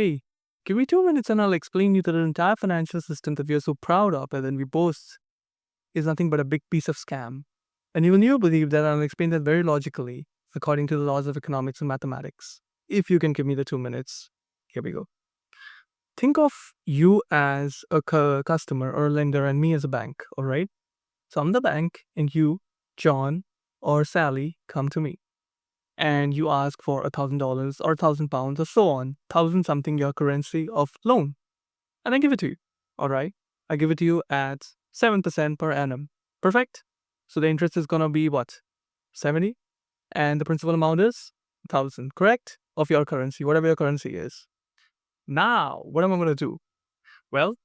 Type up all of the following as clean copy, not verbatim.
hey, give me 2 minutes and I'll explain you that the entire financial system that we are so proud of and then we boast is nothing but a big piece of scam. And even you believe that I'll explain that very logically, according to the laws of economics and mathematics. If you can give me the 2 minutes, here we go. Think of you as a customer or a lender and me as a bank, all right? So I'm the bank and you, John or Sally, come to me and you ask for $1,000 or £1,000 or so on, thousand something your currency of loan. And I give it to you, all right? I give it to you at 7% per annum. Perfect? So the interest is going to be what? 70? And the principal amount is 1,000, correct? Of your currency, whatever your currency is. Now, what am I going to do? Well,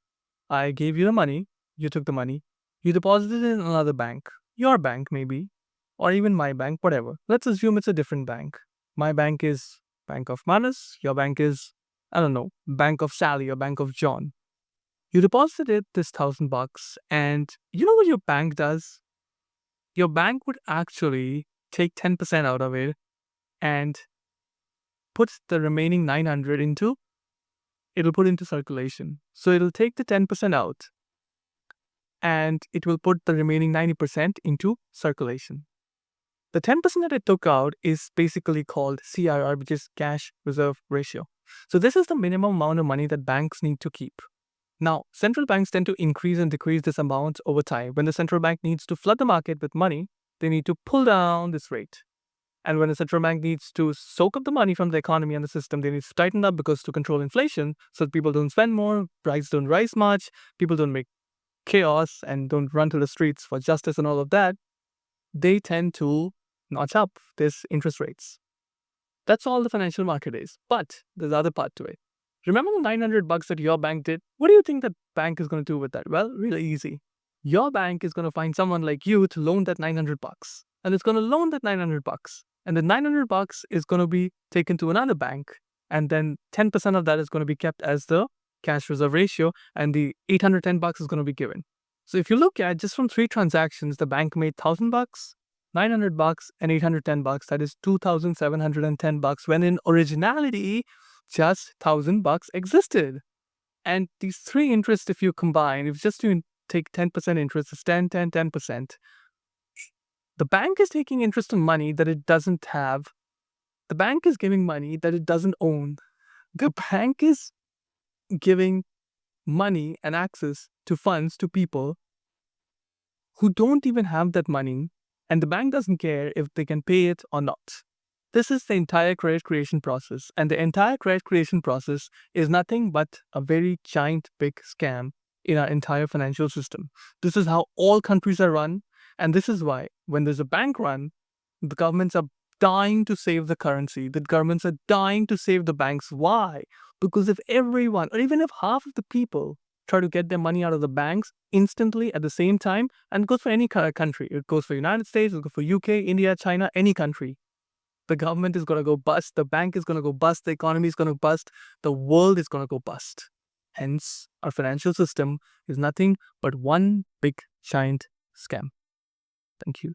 I gave you the money, you took the money, you deposited it in another bank, your bank maybe, or even my bank, whatever. Let's assume it's a different bank. My bank is Bank of Manas, your bank is, I don't know, Bank of Sally or Bank of John. You deposited this $1,000 and you know what your bank does? Your bank would actually take 10% out of it and put the remaining 900 it'll put into circulation. So it'll take the 10% out and it will put the remaining 90% into circulation. The 10% that it took out is basically called CRR, which is cash reserve ratio. So this is the minimum amount of money that banks need to keep. Now, central banks tend to increase and decrease this amount over time. When the central bank needs to flood the market with money, they need to pull down this rate. And when the central bank needs to soak up the money from the economy and the system, they need to tighten up because to control inflation so that people don't spend more, prices don't rise much, people don't make chaos and don't run to the streets for justice and all of that, they tend to notch up these interest rates. That's all the financial market is. But there's the other part to it. Remember the $900 that your bank did? What do you think that bank is going to do with that? Well, really easy. Your bank is going to find someone like you to loan that $900, and it's going to loan that $900, and the $900 is going to be taken to another bank, and then 10% of that is going to be kept as the cash reserve ratio, and the $810 is going to be given. So if you look at just from 3 transactions, the bank made $1,000, $900, and $810. That is $2,710. When in originality, just $1,000 existed. And these 3 interests, if you combine, if just you take 10% interest, it's 10, 10, 10%. The bank is taking interest on money that it doesn't have. The bank is giving money that it doesn't own. The bank is giving money and access to funds to people who don't even have that money, and the bank doesn't care if they can pay it or not. This is the entire credit creation process, and the entire credit creation process is nothing but a very giant big scam in our entire financial system. This is how all countries are run, and this is why when there's a bank run, the governments are dying to save the currency. The governments are dying to save the banks. Why? Because if everyone, or even if half of the people, try to get their money out of the banks instantly at the same time, and it goes for any country. It goes for United States, it goes for UK, India, China, any country. The government is going to go bust, the bank is going to go bust, the economy is going to bust, the world is going to go bust. Hence, our financial system is nothing but one big giant scam. Thank you.